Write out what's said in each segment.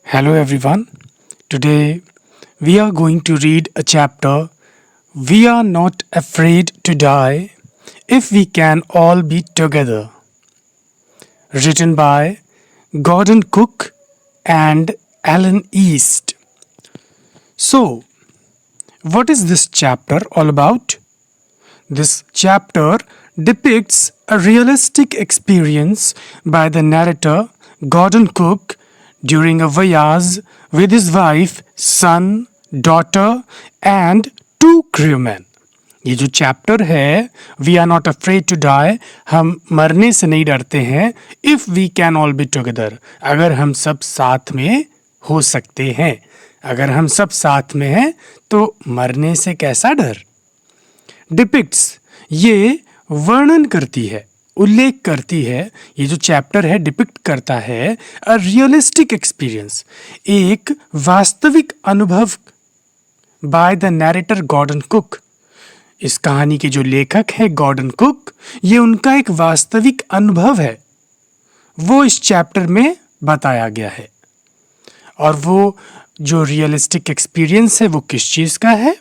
Hello everyone. Today we are going to read a chapter We Are Not Afraid to Die If We Can All Be Together, written by Gordon Cook and Alan East. So, what is this chapter all about? This chapter depicts a realistic experience by the narrator Gordon Cook during a voyage with his wife, son, daughter and two crewmen. ये जो chapter है we are not afraid to die, हम मरने से नहीं डरते हैं, if we can all be together, अगर हम सब साथ में हो सकते हैं, अगर हम सब साथ में हैं तो मरने से कैसा डर। डिपिक्ट्स ये वर्णन करती है, उल्लेख करती है, ये जो चैप्टर है डिपिक्ट करता है अ रियलिस्टिक एक्सपीरियंस, एक वास्तविक अनुभव by the narrator Gordon Cook. इस कहानी के जो लेखक है गॉर्डन कुक, ये उनका एक वास्तविक अनुभव है, वो इस चैप्टर में बताया गया है। और वो जो रियलिस्टिक एक्सपीरियंस है वो किस चीज़ का है।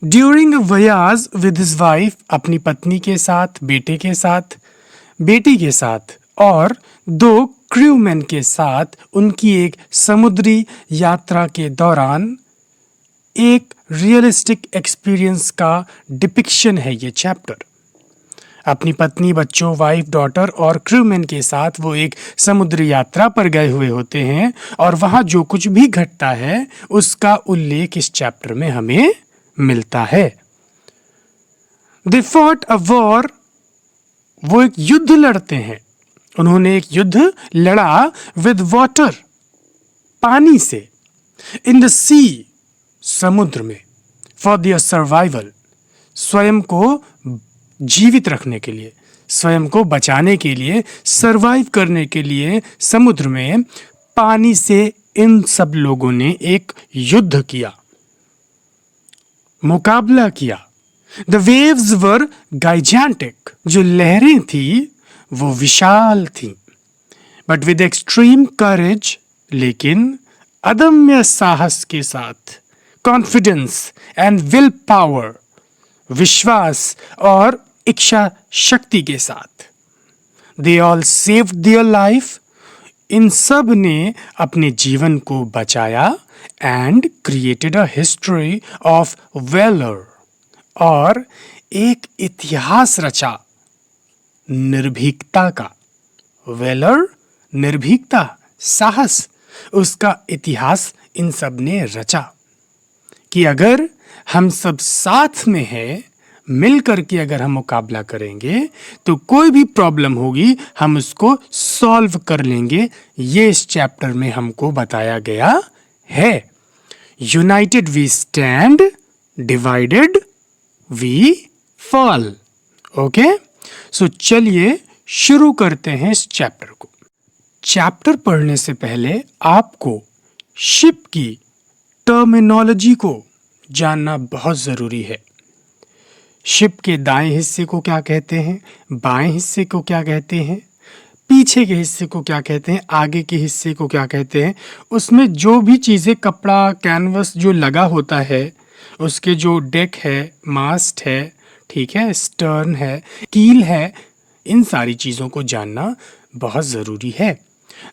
ड्यूरिंग वयाज विद हिज वाइफ, अपनी पत्नी के साथ, बेटे के साथ, बेटी के साथ और दो क्रूमैन के साथ उनकी एक समुद्री यात्रा के दौरान एक रियलिस्टिक एक्सपीरियंस का डिपिक्शन है ये चैप्टर। अपनी पत्नी, बच्चों, वाइफ, डॉटर और क्रूमैन के साथ वो एक समुद्री यात्रा पर गए हुए होते हैं और वहाँ जो कुछ भी घटता है उसका उल्लेख इस चैप्टर में हमें मिलता है। दे फॉट अ वॉर, वो एक युद्ध लड़ते हैं, उन्होंने एक युद्ध लड़ा विद वाटर, पानी से, इन द सी, समुद्र में, फॉर दियर सर्वाइवल, स्वयं को जीवित रखने के लिए, स्वयं को बचाने के लिए, सर्वाइव करने के लिए समुद्र में पानी से इन सब लोगों ने एक युद्ध किया, मुकाबला किया। द वेव्स वर गाइजेंटिक, जो लहरें थी वो विशाल थी, बट विद एक्सट्रीम करेज, लेकिन अदम्य साहस के साथ, कॉन्फिडेंस एंड विल पावर, विश्वास और इच्छा शक्ति के साथ। They all saved their life, इन सब ने अपने जीवन को बचाया and created a history of valour, और एक इतिहास रचा निर्भीकता का। वेलर, निर्भीकता, साहस, उसका इतिहास इन सब ने रचा कि अगर हम सब साथ में हैं, मिल करके अगर हम मुकाबला करेंगे तो कोई भी प्रॉब्लम होगी हम उसको सॉल्व कर लेंगे। ये इस चैप्टर में हमको बताया गया है। United we stand, divided we fall. Okay, so चलिए शुरू करते हैं इस चैप्टर को। चैप्टर पढ़ने से पहले आपको शिप की टर्मिनोलॉजी को जानना बहुत ज़रूरी है। शिप के दाएं हिस्से को क्या कहते हैं, बाएं हिस्से को क्या कहते हैं, पीछे के हिस्से को क्या कहते हैं, आगे के हिस्से को क्या कहते हैं, उसमें जो भी चीज़ें, कपड़ा, कैनवस जो लगा होता है, उसके जो डेक है, मास्ट है, ठीक है, स्टर्न है, कील है, इन सारी चीज़ों को जानना बहुत ज़रूरी है।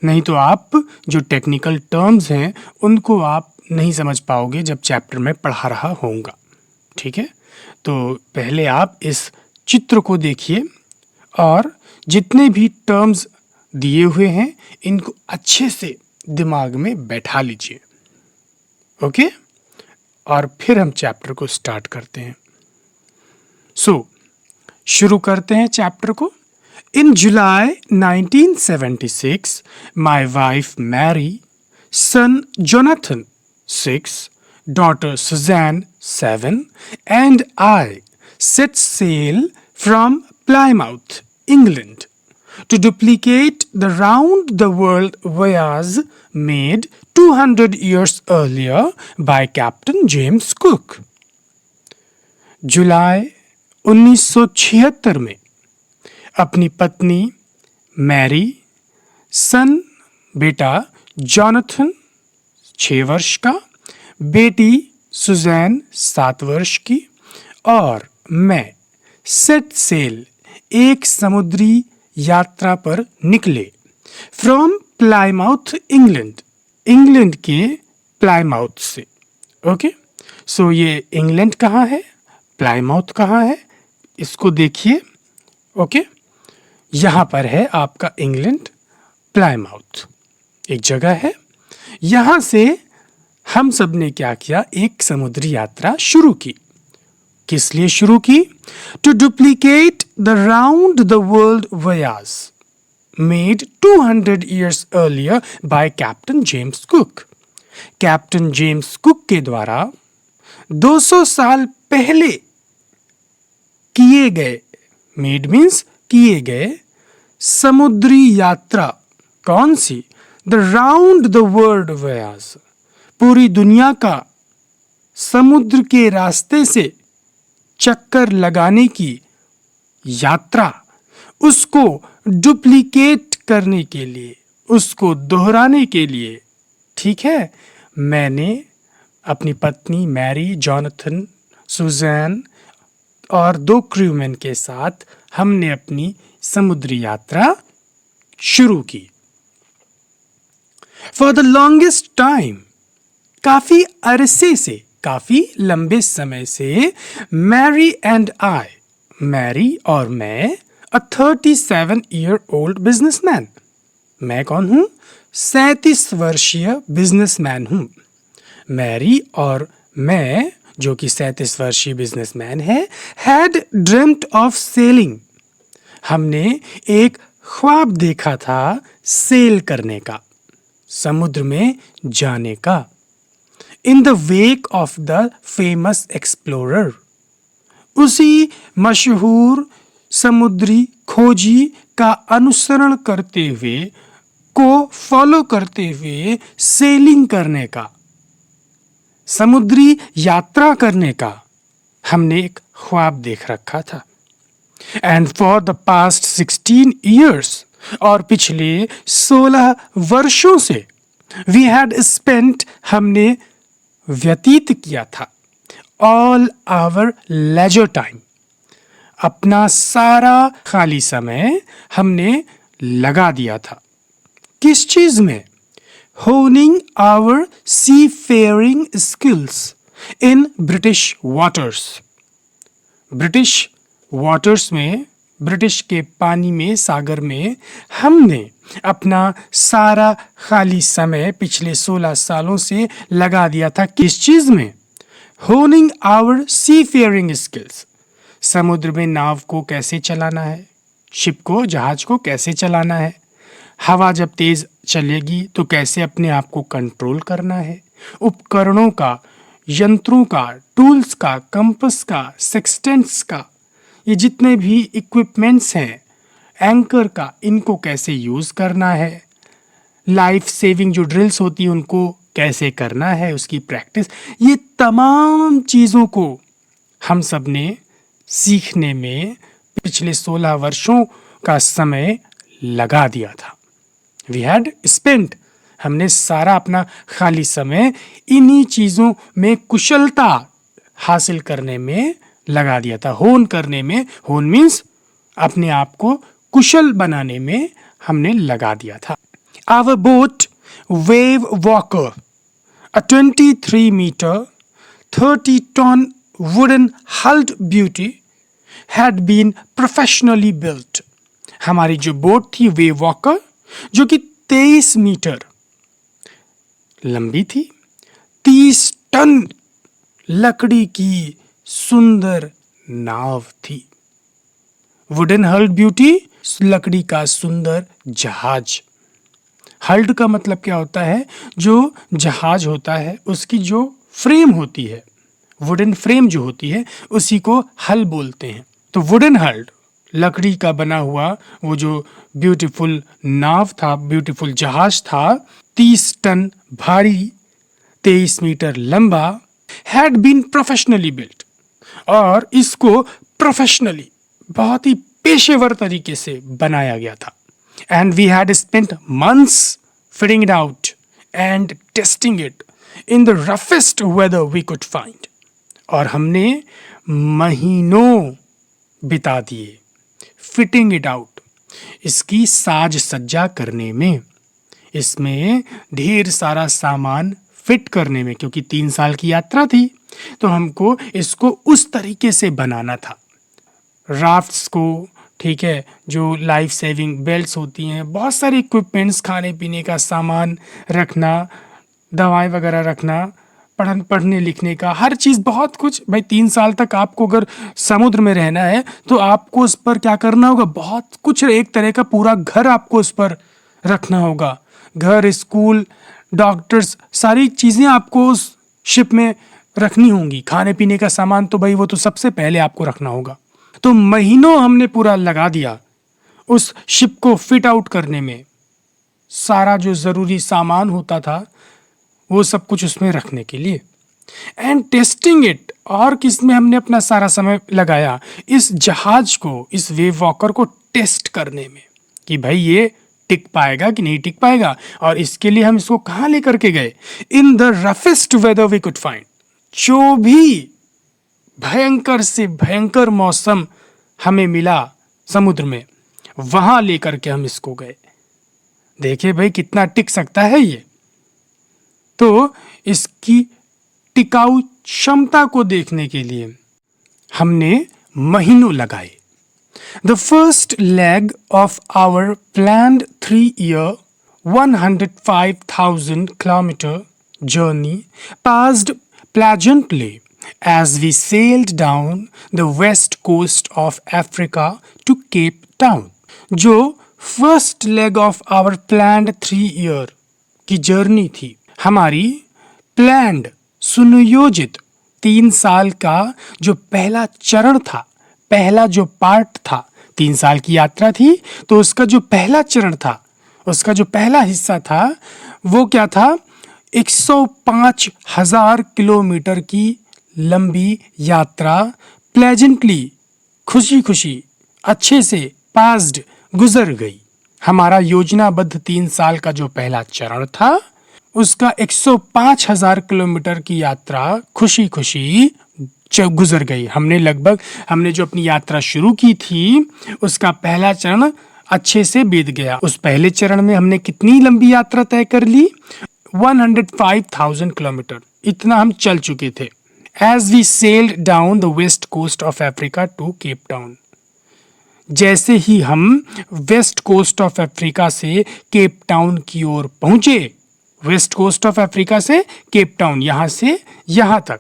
नहीं तो आप जो टेक्निकल टर्म्स हैं उनको आप नहीं समझ पाओगे जब चैप्टर में पढ़ा रहा होऊंगा। ठीक है, तो पहले आप इस चित्र को देखिए और जितने भी टर्म्स दिए हुए हैं इनको अच्छे से दिमाग में बैठा लीजिए। ओके, और फिर हम चैप्टर को स्टार्ट करते हैं। सो शुरू करते हैं चैप्टर को। In July 1976, my wife Mary, son Jonathan 6, daughter Suzanne 7, and I set sail from Plymouth, England, to duplicate the round-the-world voyage made 200 years earlier by Captain James Cook. जुलाई 1976 में अपनी पत्नी मैरी, सन बेटा जॉनथन 6 वर्ष का, बेटी Suzanne 7 वर्ष की, और मैं सेट सेल एक समुद्री यात्रा पर निकले फ्रॉम प्लाईमाउथ इंग्लैंड, इंग्लैंड के प्लाईमाउथ से। ओके, सो ये इंग्लैंड कहाँ है, प्लाईमाउथ कहाँ है, इसको देखिए। ओके, यहाँ पर है आपका इंग्लैंड, प्लाईमाउथ एक जगह है। यहाँ से हम सब ने क्या किया, एक समुद्री यात्रा शुरू की। किस लिए शुरू की? To duplicate the round the world voyage made 200 years earlier by Captain James Cook. Captain James Cook के द्वारा 200 साल पहले किए गए, मेड मीन्स किए गए, समुद्री यात्रा। कौन सी? द राउंड द वर्ल्ड वयाज, पूरी दुनिया का समुद्र के रास्ते से चक्कर लगाने की यात्रा, उसको डुप्लीकेट करने के लिए, उसको दोहराने के लिए, ठीक है, मैंने अपनी पत्नी मैरी, जॉनथन, सुजैन और 2 क्रूमैन के साथ हमने अपनी समुद्री यात्रा शुरू की। फॉर द लॉन्गेस्ट टाइम, काफी अरसे से, काफी लंबे समय से, मैरी एंड आई, मैरी और मैं, अ 37-year-old बिजनेसमैन, मैं कौन हूं? 37 वर्षीय बिजनेसमैन हूं। मैरी और मैं, जो कि 37 वर्षीय बिजनेसमैन है, हैड ड्रीम्ड ऑफ सेलिंग, हमने एक ख्वाब देखा था सेल करने का, समुद्र में जाने का। In the wake of the famous explorer, उसी मशहूर समुद्री खोजी का अनुसरण करते हुए, को फॉलो करते हुए, सेलिंग करने का, समुद्री यात्रा करने का हमने एक ख्वाब देख रखा था। And for the past 16 years, और पिछले 16 वर्षों से, वी हैड स्पेंट, हमने व्यतीत किया था, ऑल आवर लेजर टाइम, अपना सारा खाली समय हमने लगा दिया था। किस चीज में? Honing our sea faring skills in British waters, British waters में, ब्रिटिश के पानी में, सागर में हमने अपना सारा खाली समय पिछले 16 सालों से लगा दिया था। किस चीज में? Honing our sea faring skills, समुद्र में नाव को कैसे चलाना है, शिप को, जहाज को कैसे चलाना है, हवा जब तेज चलेगी तो कैसे अपने आप को कंट्रोल करना है, उपकरणों का, यंत्रों का, टूल्स का, कंपस का, सेक्सटेंट्स का, ये जितने भी इक्विपमेंट्स हैं, एंकर का, इनको कैसे यूज करना है, लाइफ सेविंग जो ड्रिल्स होती है उनको कैसे करना है, उसकी प्रैक्टिस, ये तमाम चीज़ों को हम सब ने सीखने में पिछले 16 वर्षों का समय लगा दिया था। वी हैड स्पेंट, हमने सारा अपना खाली समय इन्हीं चीज़ों में कुशलता हासिल करने में लगा दिया था, होन करने में, होन मीन्स अपने आप को कुशल बनाने में हमने लगा दिया था। Our boat Wave Walker, a 23 meter 30 ton wooden hulled beauty had been professionally built, हमारी जो बोट थी वेव वॉकर, जो कि 23 मीटर लंबी थी, 30 टन लकड़ी की सुंदर नाव थी। वुडन हल्ड ब्यूटी, लकड़ी का सुंदर जहाज। हल्ड का मतलब क्या होता है? जो जहाज होता है उसकी जो फ्रेम होती है, वुडन फ्रेम जो होती है, उसी को हल बोलते हैं। तो वुडन हल्ड, लकड़ी का बना हुआ वो जो ब्यूटीफुल नाव था, ब्यूटीफुल जहाज था, 30 टन भारी, 23 मीटर लंबा, हैड बीन प्रोफेशनली बिल्ट, और इसको प्रोफेशनली, बहुत ही पेशेवर तरीके से बनाया गया था। And we had spent months fitting it out and testing it, in the roughest weather we could find. और हमने महीनों बिता दिए फिटिंग इट आउट, इसकी साज सज्जा करने में, इसमें ढेर सारा सामान फिट करने में, क्योंकि 3 साल की यात्रा थी तो हमको इसको उस तरीके से बनाना था। राफ्ट्स को, ठीक है, जो लाइफ सेविंग बेल्ट्स होती हैं, बहुत सारे इक्विपमेंट्स, खाने पीने का सामान रखना, दवाएं वगैरह रखना, पढ़ने लिखने का हर चीज़, बहुत कुछ। भाई 3 साल तक आपको अगर समुद्र में रहना है तो आपको उस पर क्या करना होगा, बहुत कुछ, एक तरह का पूरा घर आपको उस पर रखना होगा। घर, स्कूल, डॉक्टर्स, सारी चीज़ें आपको उस शिप में रखनी होंगी। खाने पीने का सामान तो भाई वो तो सबसे पहले आपको रखना होगा। तो महीनों हमने पूरा लगा दिया उस शिप को फिट आउट करने में। सारा जो ज़रूरी सामान होता था वो सब कुछ उसमें रखने के लिए, एंड टेस्टिंग इट, और किसमें हमने अपना सारा समय लगाया, इस जहाज को, इस वेव वॉकर को टेस्ट करने में कि भाई ये टिक पाएगा कि नहीं टिक पाएगा। और इसके लिए हम इसको कहाँ लेकर के गए, in the roughest weather we could find. जो भी भयंकर से भयंकर मौसम हमें मिला समुद्र में, वहां लेकर के हम इसको गए। देखिए भाई कितना टिक सकता है ये। तो इसकी टिकाऊ क्षमता को देखने के लिए हमने महीनों लगाए। The first leg of our planned 3-year, 105,000 kilometer journey passed pleasantly as we sailed down the west coast of Africa to Cape Town. जो first leg of our planned 3-year की जर्नी थी, हमारी प्लैंड, सुनियोजित 3 साल का जो पहला चरण था, पहला जो पार्ट था, 3 साल की यात्रा थी तो उसका जो पहला चरण था, उसका जो पहला हिस्सा था वो क्या था, 105,000 किलोमीटर की लंबी यात्रा प्लेजेंटली, खुशी खुशी, अच्छे से पास्ड, गुजर गई। हमारा योजनाबद्ध 3 साल का जो पहला चरण था उसका 105,000 किलोमीटर की यात्रा खुशी खुशी गुजर गई। हमने जो अपनी यात्रा शुरू की थी उसका पहला चरण अच्छे से बीत गया। उस पहले चरण में हमने कितनी लंबी यात्रा तय कर ली, 105,000 किलोमीटर, इतना हम चल चुके थे। As we sailed down the west coast of Africa to Cape Town, जैसे ही हम वेस्ट कोस्ट ऑफ अफ्रीका से केप टाउन की ओर पहुंचे, वेस्ट कोस्ट ऑफ अफ्रीका से केप टाउन, यहाँ से यहाँ तक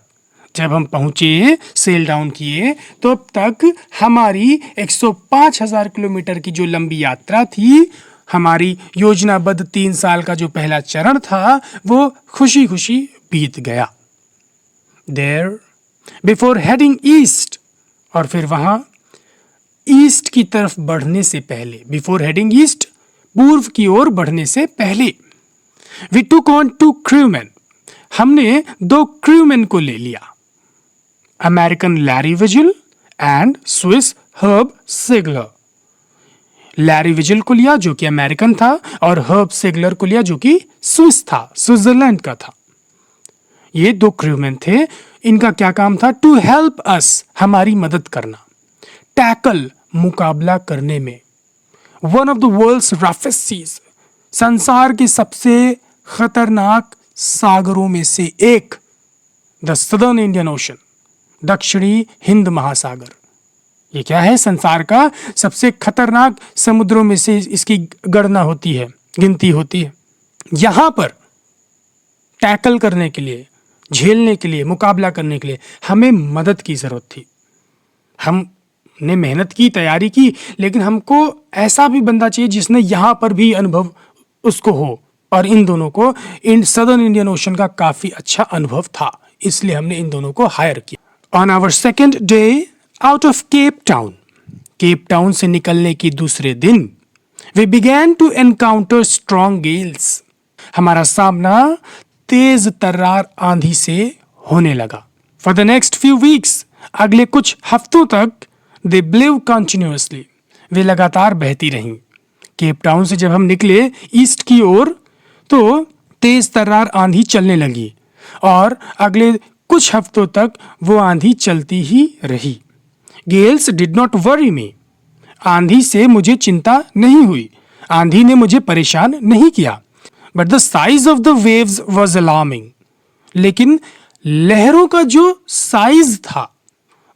जब हम पहुंचे, सेल डाउन किए, तो अब तक हमारी 105,000 किलोमीटर की जो लंबी यात्रा थी, हमारी योजनाबद्ध 3 साल का जो पहला चरण था, वो खुशी खुशी बीत गया। There, before heading east, और फिर वहां ईस्ट की तरफ बढ़ने से पहले, बिफोर हेडिंग ईस्ट, पूर्व की ओर बढ़ने से पहले, वी टुक ऑन 2 क्रूमैन, हमने 2 क्रूमैन को ले लिया, American Larry Vigil and Swiss Herb Seigler. Larry Vigil को लिया जो कि अमेरिकन था, और हर्ब सेगलर को लिया जो कि स्विस था, स्विट्जरलैंड का था। ये 2 क्रूमैन थे। इनका क्या काम था, टू हेल्प अस, हमारी मदद करना, टैकल, मुकाबला करने में, one of the world's roughest seas, संसार के सबसे खतरनाक सागरों में से एक, द सदर्न इंडियन ओशन, दक्षिणी हिंद महासागर। ये क्या है, संसार का सबसे खतरनाक समुद्रों में से इसकी गणना होती है, गिनती होती है। यहां पर टैकल करने के लिए, झेलने के लिए, मुकाबला करने के लिए हमें मदद की जरूरत थी। हमने मेहनत की, तैयारी की, लेकिन हमको ऐसा भी बंदा चाहिए जिसने यहाँ पर भी अनुभव उसको हो, और इन दोनों को, इन सदर्न इंडियन ओशन का काफी अच्छा अनुभव था, इसलिए हमने इन दोनों को हायर किया। On our second day out of Cape Town, Cape Town से निकलने की दूसरे दिन, we began to encounter strong gales, हमारा सामना तेज तर्रार आंधी से होने लगा। For the next few weeks, अगले कुछ हफ्तों तक, दे ब्लेव कंटिन्यूअसली, वे लगातार बहती रहीं। केप टाउन से जब हम निकले ईस्ट की ओर तो तेज तर्रार आंधी चलने लगी। और अगले कुछ हफ्तों तक वो आंधी चलती ही रही। गेल्स डिड नॉट वरी मी। आंधी से मुझे चिंता नहीं हुई, आंधी ने मुझे परेशान नहीं किया। But the size of the waves was alarming. लेकिन लहरों का जो साइज था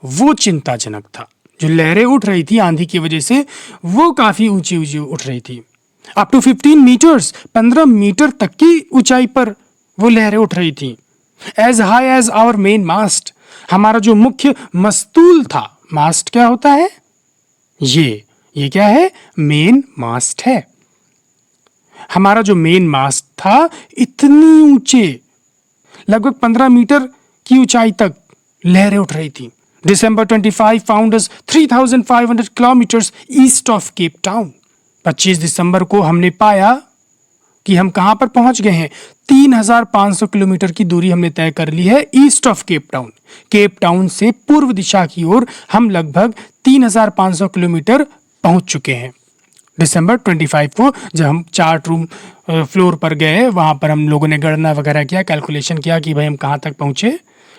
वो चिंताजनक था। जो लहरें उठ रही थी आंधी की वजह से वो काफी ऊंची ऊंची उठ रही थी। अप टू 15 मीटर्स, 15 मीटर तक की ऊंचाई पर वो लहरें उठ रही थी। As high as our main mast. हमारा जो मुख्य मस्तूल था, मास्ट क्या होता है? ये क्या है? मेन मास्ट है। हमारा जो मेन मास्ट था इतनी ऊंचे, लगभग 15 मीटर की ऊंचाई तक लहरें उठ रही थी। December 25 found us 3,500 kilometers east of Cape Town। 25 दिसंबर को हमने पाया कि हम कहां पर पहुंच गए हैं। 3,500 किलोमीटर की दूरी हमने तय कर ली है east of Cape Town. Cape Town से पूर्व दिशा की ओर हम लगभग 3,500 किलोमीटर पहुंच चुके हैं। दिसंबर 25 को जब हम चार्ट रूम फ्लोर पर गए, वहां पर हम लोगों ने गणना वगैरह किया, कैलकुलेशन किया कि भाई हम कहाँ तक पहुंचे।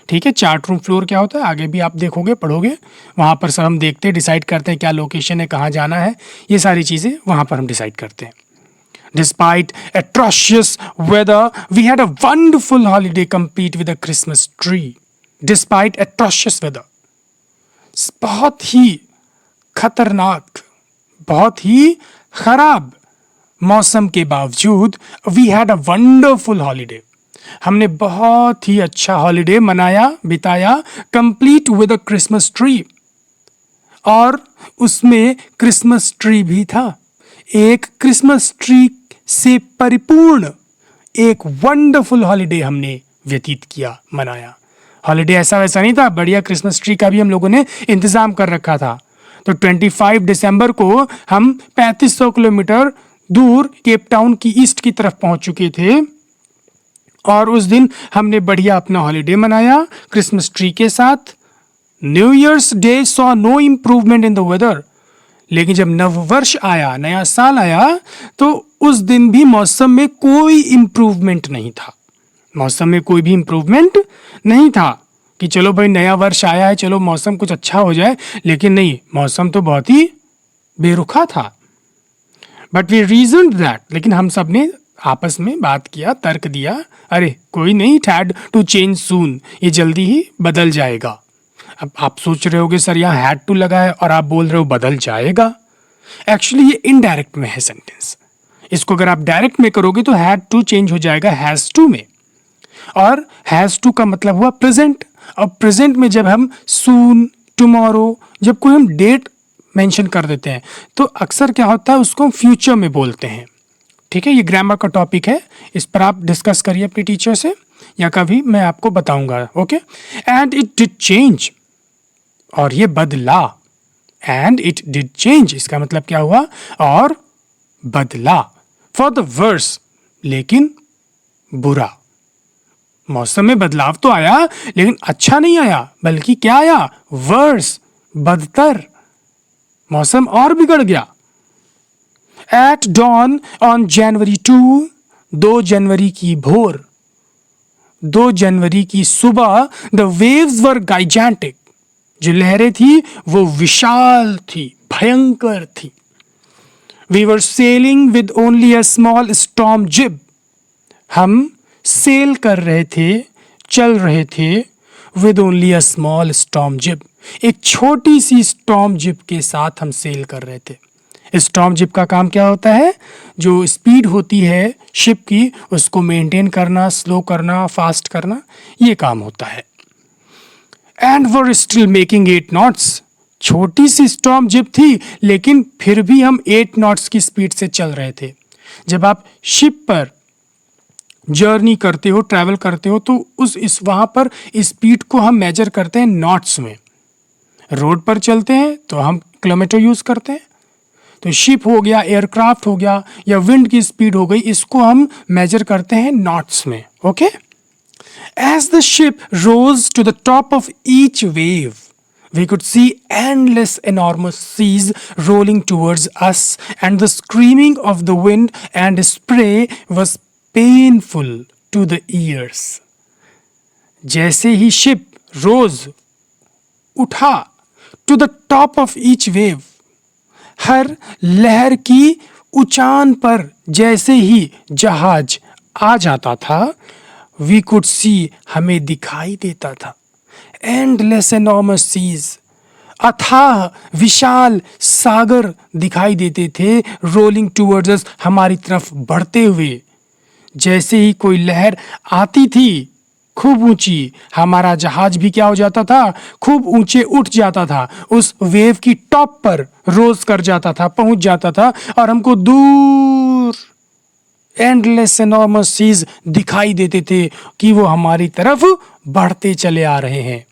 ठीक है, चार्ट रूम फ्लोर क्या होता है आगे भी आप देखोगे, पढ़ोगे। वहां पर सब हम देखते हैं, डिसाइड करते हैं क्या लोकेशन है, कहाँ जाना है, ये सारी चीज़ें वहां पर हम डिसाइड करते हैं। Despite atrocious weather, we had a wonderful holiday complete with a Christmas tree. Despite atrocious weather, बहुत ही खतरनाक, बहुत ही खराब मौसम के बावजूद we had a wonderful holiday. हमने बहुत ही अच्छा हॉलिडे मनाया, बिताया, complete with a Christmas tree. और उसमें क्रिसमस ट्री भी था। एक क्रिसमस ट्री से परिपूर्ण एक वंडरफुल हॉलिडे हमने व्यतीत किया, मनाया। हॉलिडे ऐसा वैसा नहीं था, बढ़िया क्रिसमस ट्री का भी हम लोगों ने इंतजाम कर रखा था। तो 25 दिसंबर को हम 3500 किलोमीटर दूर केप टाउन की ईस्ट की तरफ पहुंच चुके थे और उस दिन हमने बढ़िया अपना हॉलिडे मनाया क्रिसमस ट्री के साथ। New Year's Day saw no improvement in the weather. लेकिन जब नववर्ष आया, नया साल आया, तो उस दिन भी मौसम में कोई इम्प्रूवमेंट नहीं था। मौसम में कोई भी इम्प्रूवमेंट नहीं था कि चलो भाई नया वर्ष आया है, चलो मौसम कुछ अच्छा हो जाए। लेकिन नहीं, मौसम तो बहुत ही बेरुखा था। बट वी रीजन दैट, लेकिन हम सब ने आपस में बात किया, तर्क दिया, अरे कोई नहीं, इट हैड टू चेंज सून, ये जल्दी ही बदल जाएगा। अब आप सोच रहे होगे सर यहाँ हैड टू लगा है और आप बोल रहे हो बदल जाएगा। एक्चुअली ये इनडायरेक्ट में है सेंटेंस। इसको अगर आप डायरेक्ट में करोगे तो हैड टू चेंज हो जाएगा हैज टू में, और हैज टू का मतलब हुआ प्रेजेंट। अब प्रेजेंट में जब हम सून, टुमारो, जब कोई हम डेट मेंशन कर देते हैं तो अक्सर क्या होता है, उसको हम फ्यूचर में बोलते हैं। ठीक है, ये ग्रामर का टॉपिक है, इस पर आप डिस्कस करिए अपनी टीचर से, या कभी मैं आपको बताऊंगा। Okay, and it did change, और ये बदला। एंड इट डिड चेंज, इसका मतलब क्या हुआ, और बदला। फॉर द वर्स, लेकिन बुरा। मौसम में बदलाव तो आया लेकिन अच्छा नहीं आया, बल्कि क्या आया, वर्स, बदतर। मौसम और बिगड़ गया। एट डॉन ऑन जनवरी 2, 2 जनवरी की भोर, 2 जनवरी की सुबह, द वेव्स वर गाइजेंटिक, जो लहरें थी वो विशाल थी, भयंकर थी। We were sailing with only a small storm jib, हम सेल कर रहे थे, चल रहे थे, with only a small storm jib, एक छोटी सी स्टॉर्म जिब के साथ हम सेल कर रहे थे। स्टॉर्म जिब का काम क्या होता है, जो स्पीड होती है शिप की उसको मेंटेन करना, स्लो करना, फास्ट करना, ये काम होता है। And were still making 8 knots, छोटी सी स्टॉर्म जिब थी लेकिन फिर भी हम 8 नॉट्स की स्पीड से चल रहे थे। जब आप शिप पर जर्नी करते हो, ट्रैवल करते हो, तो इस वहां पर स्पीड को हम मेजर करते हैं नॉट्स में। रोड पर चलते हैं तो हम किलोमीटर यूज करते हैं, तो शिप हो गया, एयरक्राफ्ट हो गया, या विंड की स्पीड हो गई, इसको हम मेजर करते हैं नॉट्स में। Okay, as the ship rose to the top of each wave, we could see endless enormous seas rolling towards us, and the screaming of the wind and spray was painful to the ears. जैसे ही ship rose to the the top of each वेव, हर लहर की उचान पर जैसे ही जहाज आ जाता था, वी कुड सी, हमें दिखाई देता था, एंडलेस एनॉर्मस सीज, अथाह विशाल सागर दिखाई देते थे, रोलिंग टूवर्ड्स अस, हमारी तरफ बढ़ते हुए। जैसे ही कोई लहर आती थी खूब ऊंची, हमारा जहाज भी क्या हो जाता था, खूब ऊंचे उठ जाता था, उस वेव की टॉप पर रोज कर जाता था, पहुंच जाता था, और हमको दूर एंडलेस एनॉर्मस सीज दिखाई देते थे कि वो हमारी तरफ बढ़ते चले आ रहे हैं।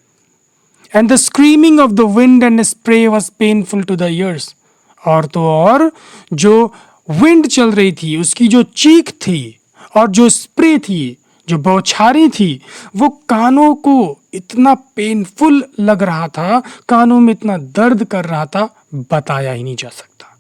And the screaming of the wind and spray was painful to the ears, और तो और जो विंड चल रही थी, उसकी जो चीख थी और जो स्प्रे थी, जो बौछारें थी, वो कानों को इतना पेनफुल लग रहा था, कानों में इतना दर्द कर रहा था, बताया ही नहीं जा सकता।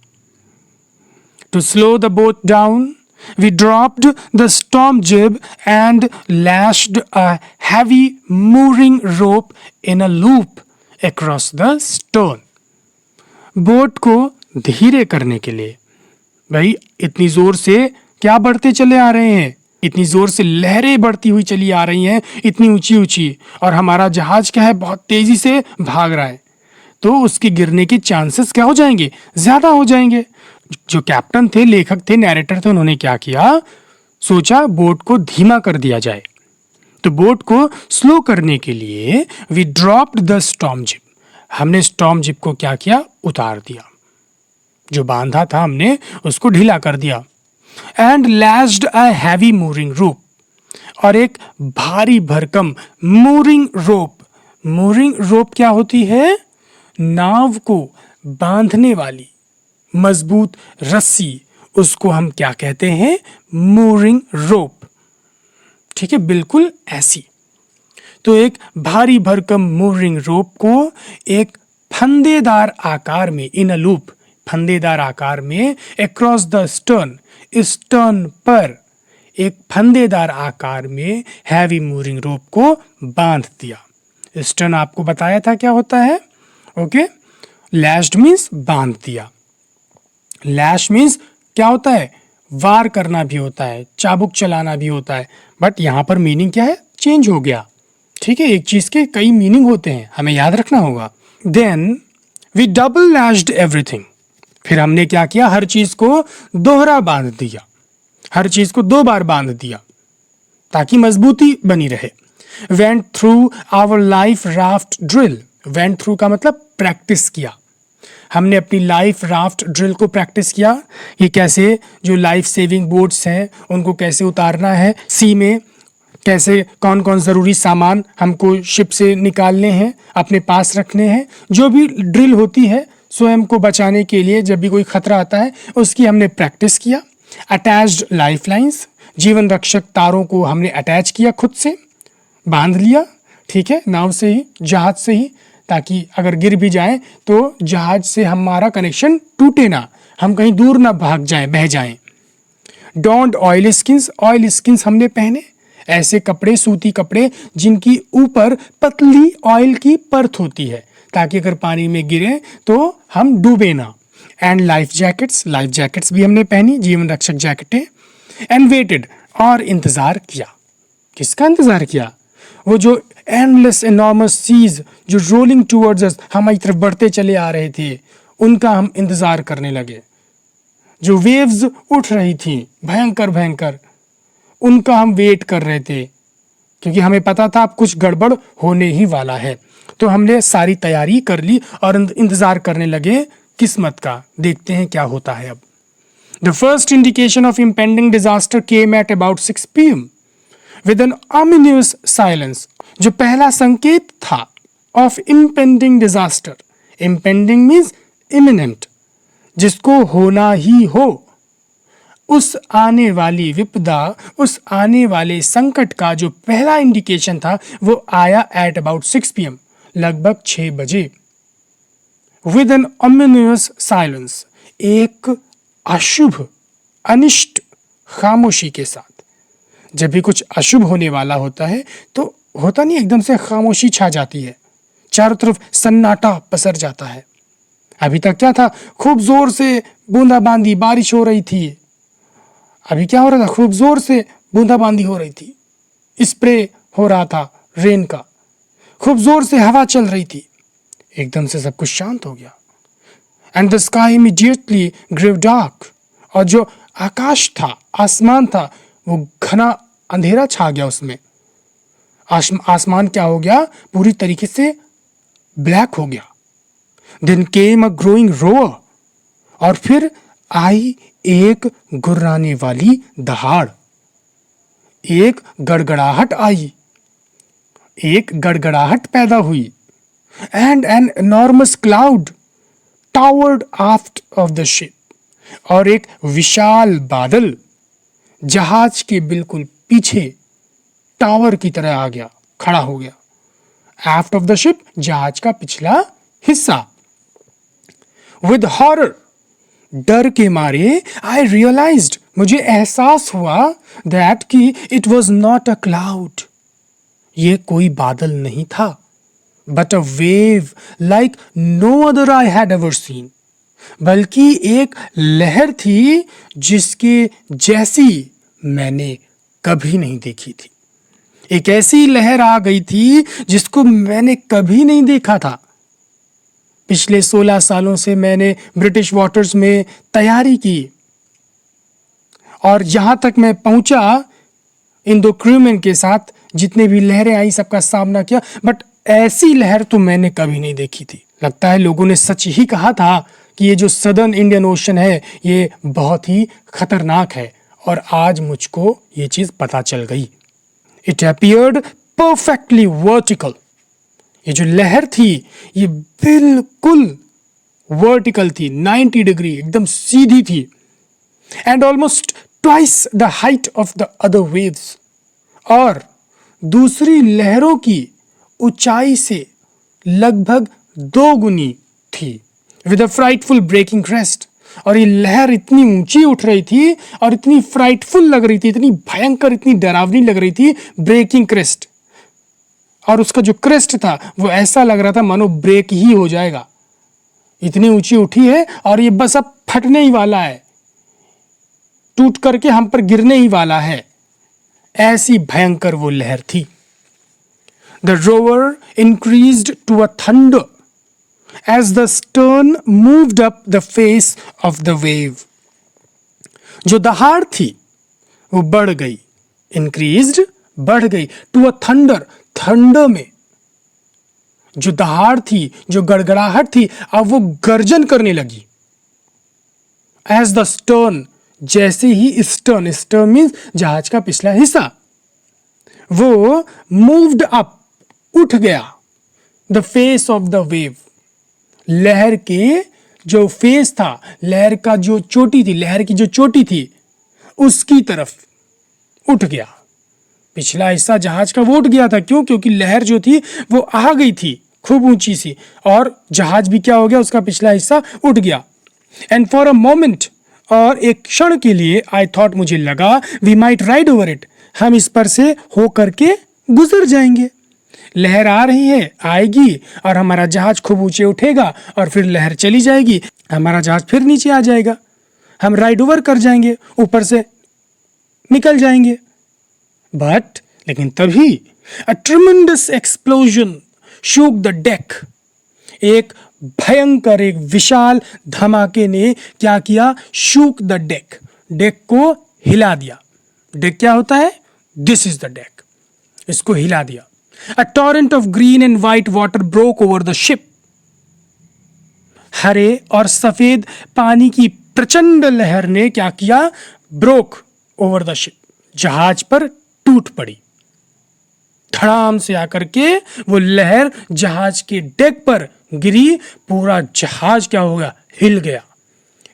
To slow the boat down, we dropped the storm jib and lashed a heavy mooring rope in a loop across the stern. Boat को धीरे करने के लिए, भाई इतनी जोर से क्या बढ़ते चले आ रहे हैं, इतनी जोर से लहरें बढ़ती हुई चली आ रही हैं, इतनी ऊंची ऊंची, और हमारा जहाज क्या है, बहुत तेजी से भाग रहा है, तो उसके गिरने के चांसेस क्या हो जाएंगे, ज्यादा हो जाएंगे। जो कैप्टन थे, लेखक थे, नैरेटर थे, उन्होंने क्या किया, सोचा बोट को धीमा कर दिया जाए। तो बोट को स्लो करने के लिए we dropped the storm jib, हमने स्टॉर्म जिप को क्या किया, उतार दिया, जो बांधा था हमने उसको ढीला कर दिया। And lashed a heavy mooring rope, और एक भारी भरकम मूरिंग रोप, मूरिंग रोप क्या होती है, नाव को बांधने वाली मजबूत रस्सी, उसको हम क्या कहते हैं, मूरिंग रोप। ठीक है, बिल्कुल ऐसी। तो एक भारी भरकम मूरिंग रोप को एक फंदेदार आकार में, इन अ लूप, फंदेदार आकार में, अक्रॉस द स्टर्न, स्टर्न पर एक फंदेदार आकार में हैवी मूरिंग रोप को बांध दिया। स्टर्न आपको बताया था क्या होता है, ओके। लैश्ड मीन्स बांध दिया, लैश मीन्स क्या होता है, वार करना भी होता है, चाबुक चलाना भी होता है, बट यहां पर मीनिंग क्या है, चेंज हो गया। ठीक है, एक चीज के कई मीनिंग होते हैं, हमें याद रखना होगा। Then we double lashed everything, फिर हमने क्या किया, हर चीज को दोहरा बांध दिया, हर चीज को 2 बार बांध दिया ताकि मजबूती बनी रहे। Went through our life raft drill, went through का मतलब प्रैक्टिस किया, हमने अपनी लाइफ राफ्ट ड्रिल को प्रैक्टिस किया, ये कैसे जो लाइफ सेविंग बोट्स हैं उनको कैसे उतारना है सी में, कैसे कौन कौन ज़रूरी सामान हमको शिप से निकालने हैं, अपने पास रखने हैं, जो भी ड्रिल होती है स्वयं को बचाने के लिए, जब भी कोई खतरा आता है उसकी हमने प्रैक्टिस किया। अटैच्ड लाइफ लाइन्स, जीवन रक्षक तारों को हमने अटैच किया, खुद से बांध लिया, ठीक है, नाव से ही, जहाज से ही, ताकि अगर गिर भी जाए तो जहाज से हमारा कनेक्शन टूटे ना, हम कहीं दूर ना भाग जाएं, बह जाएं। Dawned oil skins, oil skins हमने पहने, ऐसे कपड़े, सूती कपड़े जिनकी ऊपर पतली ऑयल की परत होती है, ताकि अगर पानी में गिरे तो हम डूबे ना। And life jackets, life jackets भी हमने पहनी, जीवन रक्षक जैकेटें। एंड वेटेड, और इंतजार किया, किसका इंतजार किया, वो जो एंडलेस एनॉर्मस सीज जो रोलिंग टूवर्ड्स अस, हमारी तरफ बढ़ते चले आ रहे थे, उनका हम इंतजार करने लगे। जो वेव्स उठ रही थी भयंकर भयंकर, उनका हम वेट कर रहे थे, क्योंकि हमें पता था अब कुछ गड़बड़ होने ही वाला है। तो हमने सारी तैयारी कर ली और इंतजार करने लगे किस्मत का, देखते हैं क्या होता है अब। The first indication of impending disaster came at about 6 PM with an ominous silence, जो पहला संकेत था of impending disaster, impending means imminent, जिसको होना ही हो, उस आने वाली विपदा, उस आने वाले संकट का जो पहला इंडिकेशन था वो आया एट अबाउट 6 PM, लगभग 6 बजे। विद एन ominous साइलेंस, एक अशुभ अनिष्ट खामोशी के साथ। जब भी कुछ अशुभ होने वाला होता है तो होता नहीं, एकदम से खामोशी छा जाती है, चारों तरफ सन्नाटा पसर जाता है। अभी तक क्या था, खूब जोर से बूंदाबांदी बारिश हो रही थी। अभी क्या हो रहा था, खूब जोर से बूंदाबांदी हो रही थी, स्प्रे हो रहा था रेन का, खूब जोर से हवा चल रही थी। एकदम से सब कुछ शांत हो गया। And the sky immediately grew dark, और जो आकाश था, आसमान था, वो घना अंधेरा छा गया उसमें। आसमान क्या हो गया, पूरी तरीके से ब्लैक हो गया। Then came a growing roar, और फिर आई एक गुर्राने वाली दहाड़, एक गड़गड़ाहट आई, एक गड़गड़ाहट पैदा हुई। And an enormous cloud towered aft of the ship, और एक विशाल बादल जहाज के बिल्कुल पीछे टावर की तरह आ गया, खड़ा हो गया। आफ्ट ऑफ द शिप, जहाज का पिछला हिस्सा। विद हॉरर, डर के मारे, आई रियलाइज्ड, मुझे एहसास हुआ, दैट कि it was not a cloud, ये कोई बादल नहीं था, but a wave like no other I had ever seen, बल्कि एक लहर थी जिसके जैसी मैंने कभी नहीं देखी थी। एक ऐसी लहर आ गई थी जिसको मैंने कभी नहीं देखा था। पिछले 16 सालों से मैंने ब्रिटिश वाटर्स में तैयारी की, और जहां तक मैं पहुंचा, इन 2 क्रूमैन के साथ जितने भी लहरें आई सबका सामना किया, बट ऐसी लहर तो मैंने कभी नहीं देखी थी। लगता है लोगों ने सच ही कहा था कि ये जो सदर्न इंडियन ओशन है ये बहुत ही खतरनाक है, और आज मुझको ये चीज पता चल गई। इट अपीयर्ड परफेक्टली वर्टिकल, ये जो लहर थी ये बिल्कुल वर्टिकल थी, 90 डिग्री, एकदम सीधी थी। And almost twice the height of the other waves, और दूसरी लहरों की ऊंचाई से लगभग 2 गुनी थी। With a frightful breaking crest, और ये लहर इतनी ऊंची उठ रही थी और इतनी फ्राइटफुल लग रही थी, इतनी भयंकर, इतनी डरावनी लग रही थी, ब्रेकिंग क्रेस्ट। और उसका जो क्रेस्ट था वो ऐसा लग रहा था मानो ब्रेक ही हो जाएगा, इतनी ऊंची उठी है, और ये बस अब फटने ही वाला है, टूट करके हम पर गिरने ही वाला है, ऐसी भयंकर वो लहर थी। The roar increased to a thunder as the stern moved up the face of the wave, जो दहाड़ थी वो बढ़ गई, इंक्रीज्ड बढ़ गई, टू अ थंडर, थंडर में जो दहाड़ थी, जो गड़गड़ाहट थी, अब वो गर्जन करने लगी। एज द स्टर्न, जैसे ही स्टर्न, स्टर्न मीन्स जहाज का पिछला हिस्सा, वो मूव्ड अप, उठ गया, the face of the wave, लहर के जो फेस था, लहर का जो चोटी थी, लहर की जो चोटी थी उसकी तरफ उठ गया। पिछला हिस्सा जहाज का वो उठ गया था, क्यों? क्योंकि लहर जो थी वो आ गई थी खूब ऊंची सी, और जहाज भी क्या हो गया, उसका पिछला हिस्सा उठ गया। एंड फॉर अ मोमेंट, और एक क्षण के लिए, आई थॉट, मुझे लगा, we might ride over it, हम इस पर से हो करके गुजर जाएंगे। लहर आ रही है, आएगी, और हमारा जहाज खूब ऊंचे उठेगा, और फिर लहर चली जाएगी, हमारा जहाज फिर नीचे आ जाएगा, हम राइड ओवर कर जाएंगे, ऊपर से निकल जाएंगे। बट लेकिन तभी a tremendous explosion shook the deck, एक भयंकर, एक विशाल धमाके ने क्या किया, शूक द डेक, डेक को हिला दिया। डेक क्या होता है? दिस इज द डेक, इसको हिला दिया। A torrent of green and white water broke over the ship. हरे और सफेद पानी की प्रचंड लहर ने क्या किया, ब्रोक ओवर द शिप, जहाज पर टूट पड़ी। धड़ाम से आकर के वो लहर जहाज के डेक पर गिरी, पूरा जहाज क्या हो गया, हिल गया,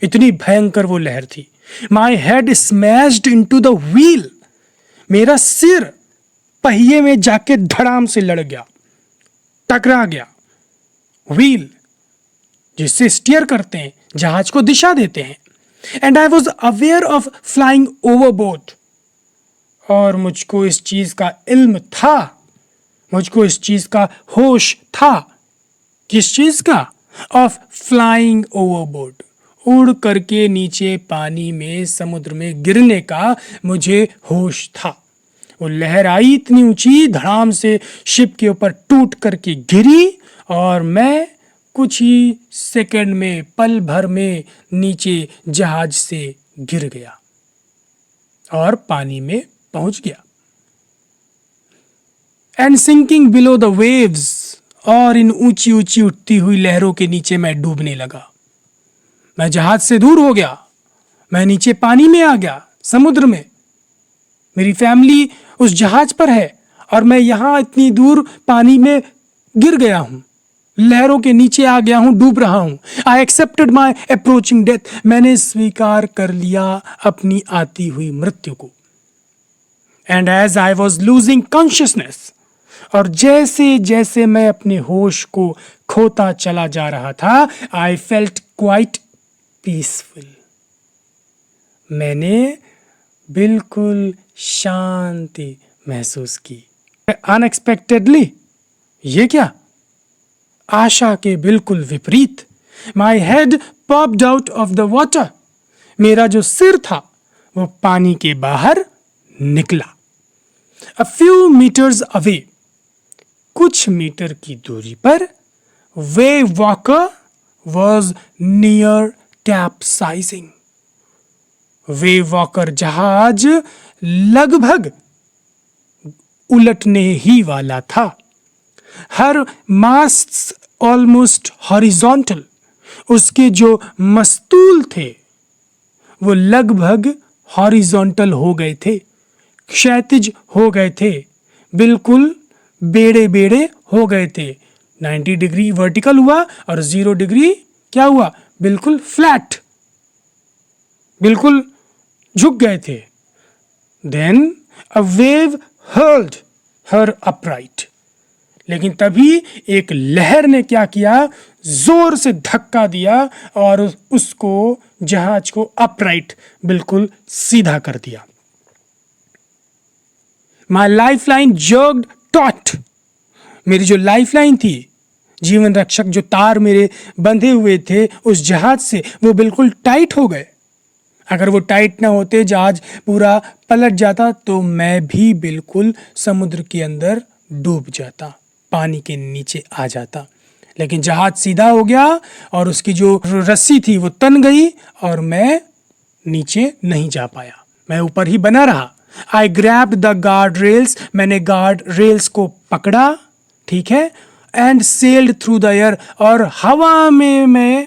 इतनी भयंकर वो लहर थी। My head smashed into the wheel, मेरा सिर पहिए में जाके धड़ाम से लड़ गया, टकरा गया। व्हील जिससे स्टीयर करते हैं, जहाज को दिशा देते हैं। And I was aware of flying overboard, और मुझको इस चीज का इल्म था मुझको इस चीज का होश था। किस चीज का? ऑफ फ्लाइंग ओवरबोर्ड, उड़ करके नीचे पानी में, समुद्र में गिरने का मुझे होश था। वो लहर आई इतनी ऊंची, धड़ाम से शिप के ऊपर टूट करके गिरी और मैं कुछ ही सेकंड में, पल भर में नीचे जहाज से गिर गया और पानी में पहुंच गया। And sinking below the waves, और इन ऊंची ऊंची उठती हुई लहरों के नीचे मैं डूबने लगा। मैं जहाज से दूर हो गया, मैं नीचे पानी में आ गया, समुद्र में। मेरी फैमिली उस जहाज पर है और मैं यहां इतनी दूर पानी में गिर गया हूं, लहरों के नीचे आ गया हूं, डूब रहा हूं। I accepted my approaching death, मैंने स्वीकार कर लिया अपनी आती हुई मृत्यु को। And as I was losing consciousness, और जैसे जैसे मैं अपने होश को खोता चला जा रहा था, आई फेल्ट क्वाइट पीसफुल, मैंने बिल्कुल शांति महसूस की। अनएक्सपेक्टेडली, ये क्या? आशा के बिल्कुल विपरीत, my head popped out of the water, मेरा जो सिर था वो पानी के बाहर निकला। अ फ्यू मीटर्स अवे, कुछ मीटर की दूरी पर, wave walker was near capsizing, wave walker जहाज लगभग उलटने ही वाला था। हर मास्ट्स ऑलमोस्ट हॉरिजॉन्टल, उसके जो मस्तूल थे वो लगभग हॉरिजॉन्टल हो गए थे, क्षैतिज हो गए थे, बिल्कुल बेड़े बेड़े हो गए थे। 90 डिग्री वर्टिकल हुआ और 0 डिग्री क्या हुआ? बिल्कुल फ्लैट, बिल्कुल झुक गए थे। Then a wave hurled her upright, लेकिन तभी एक लहर ने क्या किया? जोर से धक्का दिया और उसको, जहाज को अपराइट, बिल्कुल सीधा कर दिया। माई लाइफ लाइन जर्ग्ड टॉट, मेरी जो लाइफ लाइन थी, जीवन रक्षक जो तार मेरे बंधे हुए थे उस जहाज से, वो बिल्कुल टाइट हो गए। अगर वो टाइट ना होते, जहाज पूरा पलट जाता तो मैं भी बिल्कुल समुद्र के अंदर डूब जाता, पानी के नीचे आ जाता। लेकिन जहाज सीधा हो गया और उसकी जो रस्सी थी वो तन गई और मैं नीचे नहीं जा पाया, मैं ऊपर ही बना रहा। आई ग्रैब्ड द गार्ड रेल्स, मैंने गार्ड रेल्स को पकड़ा, ठीक है, and sailed through the air, और हवा में मैं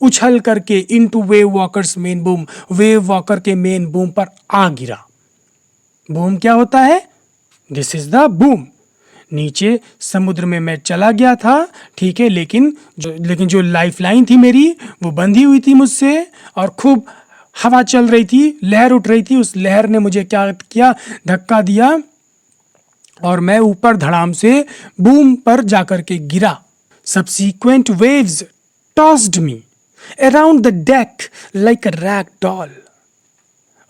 उछल करके into wave walkers main boom, wave walker के मेन बूम पर आ गिरा। बूम क्या होता है? This is the boom. नीचे समुद्र में मैं चला गया था, ठीक है, लेकिन जो लाइफ लाइन थी मेरी वो बंधी हुई थी मुझसे, और खूब हवा चल रही थी, लहर उठ रही थी। उस लहर ने मुझे क्या किया? धक्का दिया और मैं ऊपर धड़ाम से बूम पर जाकर के गिरा। Subsequent waves tossed me around the deck like a rag doll.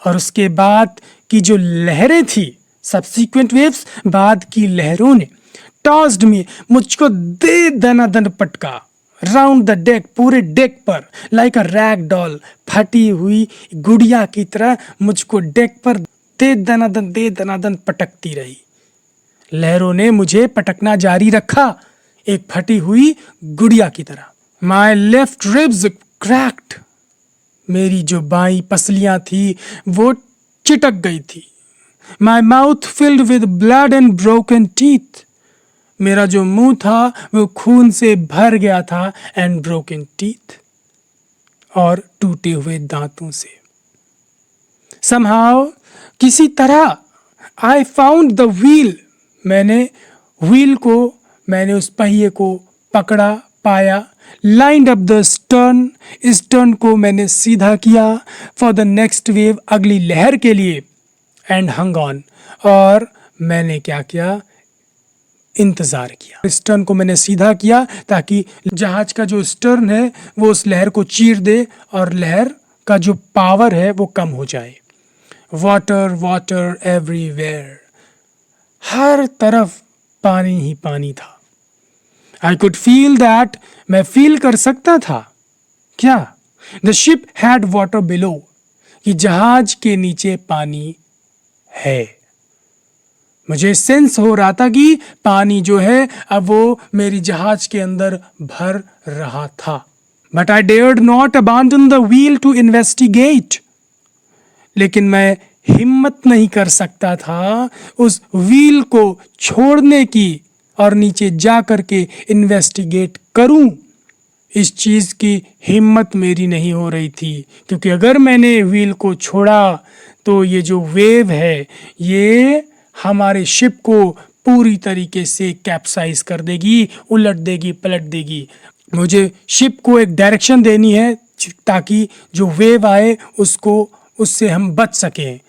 और उसके बाद की जो लहरें थी, subsequent waves, बाद की लहरों ने, tossed me, मुझको दे दनादन पटका, राउंड द डेक, पूरे डेक पर, लाइक अ रैग डॉल, फटी हुई गुड़िया की तरह मुझको डेक पर दे दनादन पटकती रही। लहरों ने मुझे पटकना जारी रखा, एक फटी हुई गुड़िया की तरह। माई लेफ्ट रिब्स क्रैक्ड, मेरी जो बाई पसलियां थी वो चिटक गई थी। My mouth filled with blood and broken teeth, मेरा जो मुंह था वो खून से भर गया था, एंड ब्रोकन टीथ, और टूटे हुए दांतों से। समहाउ, किसी तरह, आई फाउंड द व्हील, मैंने व्हील को, मैंने उस पहिए को पकड़ा, पाया। Lined up the stern, stern को मैंने सीधा किया, फॉर द नेक्स्ट वेव, अगली लहर के लिए, एंड हंग ऑन, और मैंने क्या किया? इंतजार किया। स्टर्न को मैंने सीधा किया ताकि जहाज का जो स्टर्न है वो उस लहर को चीर दे और लहर का जो पावर है वो कम हो जाए। वाटर वाटर एवरीवेयर, हर तरफ पानी ही पानी था। I could feel that, मैं फील कर सकता था। क्या? The ship had water below, कि जहाज के नीचे पानी है। मुझे सेंस हो रहा था कि पानी जो है अब वो मेरी जहाज के अंदर भर रहा था। But I dared not abandon the wheel to investigate. लेकिन मैं हिम्मत नहीं कर सकता था उस व्हील को छोड़ने की और नीचे जा करके इन्वेस्टिगेट करूं। इस चीज की हिम्मत मेरी नहीं हो रही थी, क्योंकि अगर मैंने व्हील को छोड़ा तो ये जो वेव है ये हमारे शिप को पूरी तरीके से कैप्साइज कर देगी, उलट देगी, पलट देगी। मुझे शिप को एक डायरेक्शन देनी है ताकि जो वेव आए उससे हम बच सकें।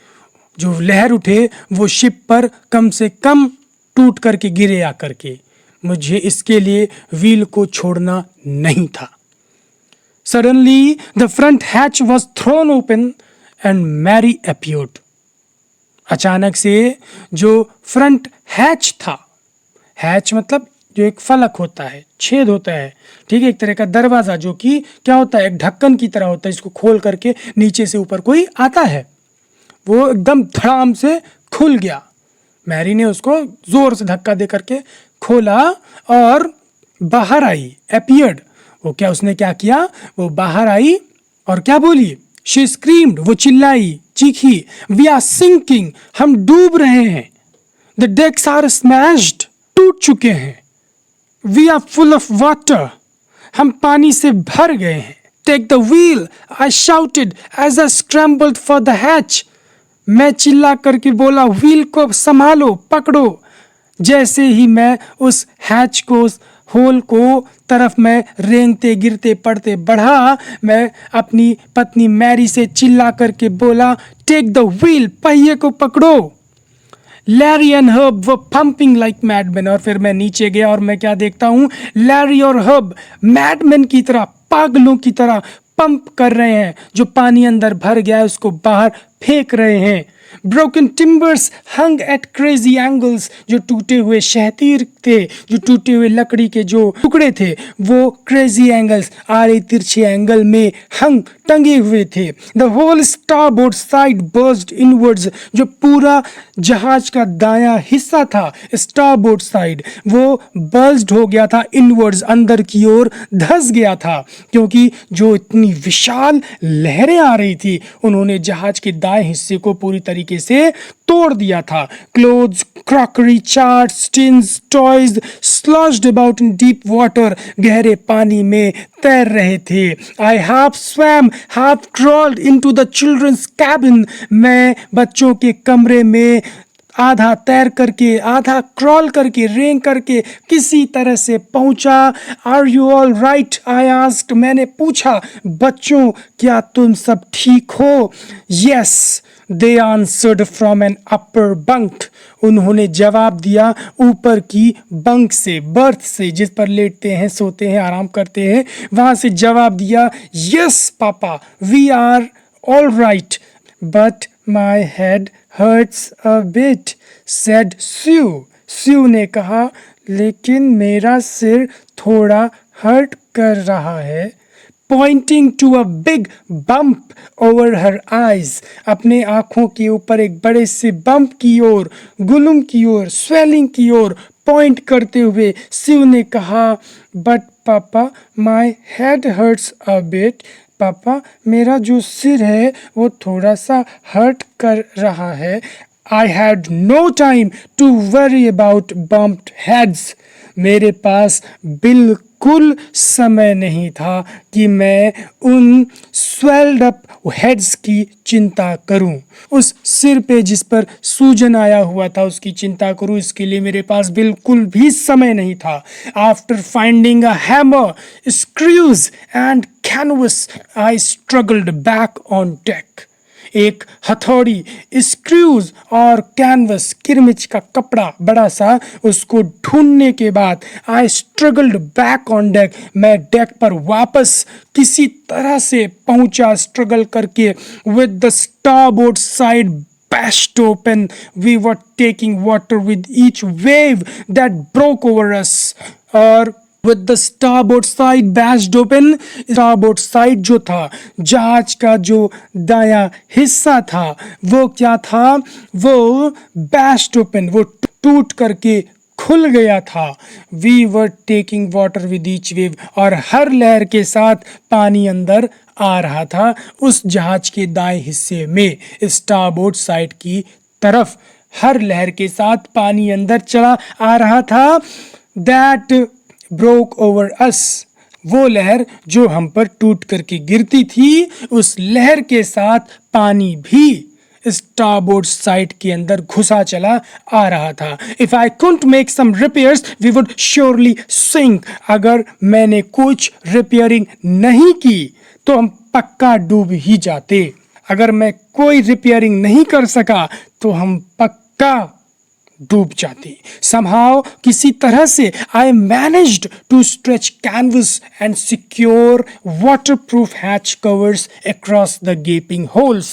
जो लहर उठे वो शिप पर कम से कम टूट करके गिरे आकर के। मुझे इसके लिए व्हील को छोड़ना नहीं था। Suddenly the front hatch was thrown open and Mary appeared. अचानक से जो फ्रंट हैच था, हैच मतलब जो एक फलक होता है, छेद होता है, ठीक है, एक तरह का दरवाजा जो कि क्या होता है, एक ढक्कन की तरह होता है। इसको खोल करके नीचे से ऊपर कोई आता है, वो एकदम धड़ाम से खुल गया। मैरी ने उसको जोर से धक्का दे करके खोला और बाहर आई। अपीयर्ड, वो क्या, उसने क्या किया, वो बाहर आई और क्या बोली, शी स्क्रीम्ड, वो चिल्लाई, चीखी, वी आर सिंकिंग, हम डूब रहे हैं। द डेक्स आर स्मैश्ड, टूट चुके हैं। We are full of water, हम पानी से भर गए हैं। Take the wheel, I shouted as I scrambled for the hatch, मैं चिल्ला करके बोला, व्हील को संभालो, पकड़ो। जैसे ही मैं उस हैच को, उस होल को तरफ मैं रेंगते गिरते पड़ते बढ़ा, मैं अपनी पत्नी मैरी से चिल्ला करके बोला, टेक द व्हील, पहिए को पकड़ो। लैरी एंड हर्ब वो पंपिंग लाइक मैडमैन, और फिर मैं नीचे गया और मैं क्या देखता हूँ, लैरी और हर्ब मैडमैन की तरह, पागलों की तरह पंप कर रहे हैं। जो पानी अंदर भर गया है उसको बाहर फेंक रहे हैं। ब्रोकन टिम्बर्स हंग एट क्रेजी एंगल्स, जो टूटे हुए शहतीर थे, जो टूटे हुए लकड़ी के जो टुकड़े थे, वो क्रेजी एंगल्स, आड़े तिरछे एंगल में हंग, टंगे हुए थे। The hole starboard side burst inwards, जो पूरा जहाज का दायां हिस्सा था, स्टारबोर्ड साइड, वो बर्स्ट हो गया था इनवर्ड्स, अंदर की ओर धंस गया था, क्योंकि जो इतनी विशाल लहरें आ रही थी उन्होंने जहाज के दाएं हिस्से को पूरी तरीके से तोड़ दिया था। Clothes, crockery, charts, tins, toys sloshed about in deep water, गहरे पानी में तैर रहे थे। I half swam half crawled into the children's cabin, मैं बच्चों के कमरे में आधा तैर करके, आधा क्रॉल करके, रेंग करके किसी तरह से पहुंचा। Are you all right, I asked, मैंने पूछा, बच्चों क्या तुम सब ठीक हो? Yes, they answered from an upper bunk, उन्होंने जवाब दिया ऊपर की बंक से, बर्थ से, जिस पर लेटते हैं, सोते हैं, आराम करते हैं, वहां से जवाब दिया, yes papa, we are all right, but my head hurts a bit, said Sue, Sue ने कहा, लेकिन मेरा सिर थोड़ा हर्ट कर रहा है। Pointing to a big bump over her eyes, अपने आंखों के ऊपर एक बड़े से बम्प की ओर, गुलुम की ओर, स्वेलिंग की ओर पॉइंट करते हुए स्यू ने कहा, but papa my head hurts a bit, पापा मेरा जो सिर है वो थोड़ा सा हर्ट कर रहा है। I had no time to worry about bumped heads, मेरे पास बिल्कुल समय नहीं था कि मैं उन स्वेल्ड अप हेड्स की चिंता करूं, उस सिर पे जिस पर सूजन आया हुआ था उसकी चिंता करूं, इसके लिए मेरे पास बिल्कुल भी समय नहीं था। After finding a hammer, screws and canvas, I struggled back on deck, एक हथौड़ी, स्क्रूज और कैनवस, किरमिच का कपड़ा बड़ा सा, उसको ढूंढने के बाद आई स्ट्रगल्ड बैक ऑन डेक, मैं डेक पर वापस किसी तरह से पहुंचा, स्ट्रगल करके, with the starboard side bashed open. We were taking water with each wave that broke over us. और with the starboard side bashed open, starboard side जो था, जहाज का जो दायां हिस्सा था, वो क्या था? वो bashed open, वो टूट करके खुल गया था. We were taking water with each wave, और हर लहर के साथ पानी अंदर आ रहा था उस जहाज के दाएं हिस्से में, स्टारबोर्ड साइड की तरफ. हर लहर के साथ पानी अंदर चला आ रहा था. That broke over us, वो लहर जो हम पर टूट करके गिरती थी, उस लहर के साथ पानी भी स्टारबोर्ड साइड के अंदर घुसा चला आ रहा था. If I couldn't make some repairs, we would surely sink. अगर मैंने कुछ रिपेयरिंग नहीं की तो हम पक्का डूब ही जाते. अगर मैं कोई रिपेयरिंग नहीं कर सका तो हम पक्का डूब जाते. Somehow, किसी तरह से I managed to stretch canvas and secure waterproof hatch covers across the gaping holes.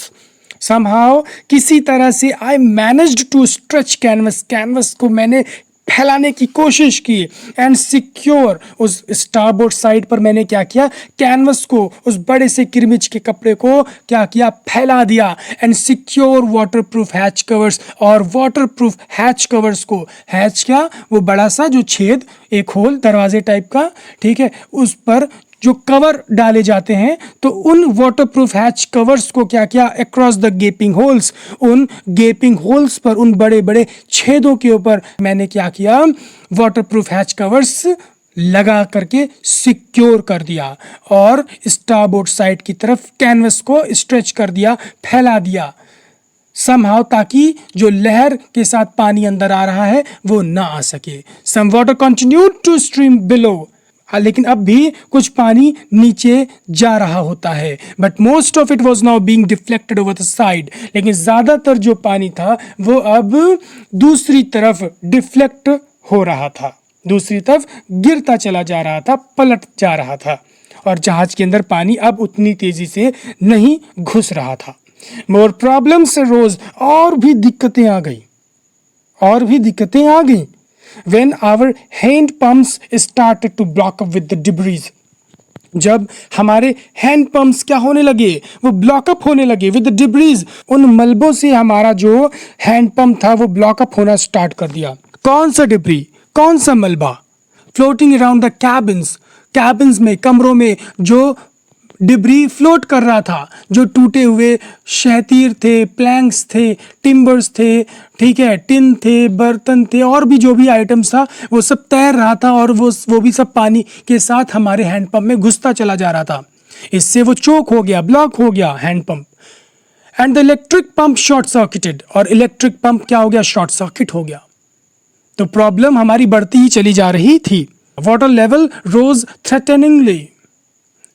Somehow, किसी तरह से I managed to stretch canvas. Canvas को मैंने फैलाने की कोशिश की. एंड सिक्योर, उस स्टारबोर्ड साइड पर मैंने क्या किया? कैनवस को, उस बड़े से किरमिच के कपड़े को क्या किया? फैला दिया. And secure waterproof hatch covers, और वाटरप्रूफ हैच कवर्स को, हैच क्या? वो बड़ा सा जो छेद, एक होल दरवाजे टाइप का, ठीक है, उस पर जो कवर डाले जाते हैं, तो उन वाटरप्रूफ हैच कवर्स को क्या किया? अक्रॉस द गेपिंग होल्स, उन गेपिंग होल्स पर, उन बड़े बड़े छेदों के ऊपर मैंने क्या किया? वाटरप्रूफ हैच कवर्स लगा करके सिक्योर कर दिया, और स्टारबोर्ड साइड की तरफ कैनवस को स्ट्रेच कर दिया, फैला दिया somehow, ताकि जो लहर के साथ पानी अंदर आ रहा है वो ना आ सके. Some water continued to stream below. लेकिन अब भी कुछ पानी नीचे जा रहा होता है. But most of it was now being deflected over the side. लेकिन ज़्यादातर जो पानी था वो अब दूसरी तरफ डिफ्लेक्ट हो रहा था, दूसरी तरफ गिरता चला जा रहा था, पलट जा रहा था, और जहाज के अंदर पानी अब उतनी तेजी से नहीं घुस रहा था. मोर प्रॉब्लम्स रोज, और भी दिक्कतें आ गई, और भी दिक्कतें आ गई. When our hand pumps started to block up with the debris, जब हमारे हैंड पंप्स क्या होने लगे? वो ब्लॉकअप होने लगे विद द डिब्रीज. उन मलबों से हमारा जो हैंड पंप था वो ब्लॉकअप होना स्टार्ट कर दिया. कौन सा डिब्री, कौन सा मलबा? Floating around the cabins, cabins में, कमरों में जो डिब्री फ्लोट कर रहा था, जो टूटे हुए शहतीर थे, प्लैंक्स थे, टिम्बर्स थे, ठीक है, टिन थे, बर्तन थे, और भी जो भी आइटम्स था वो सब तैर रहा था, और वो भी सब पानी के साथ हमारे हैंडपंप में घुसता चला जा रहा था. इससे वो चोक हो गया, ब्लॉक हो गया handpump. And the electric pump short circuited, और इलेक्ट्रिक पंप क्या हो गया? शॉर्ट सर्किट हो गया. तो प्रॉब्लम हमारी बढ़ती ही चली जा रही थी. Water level rose threateningly,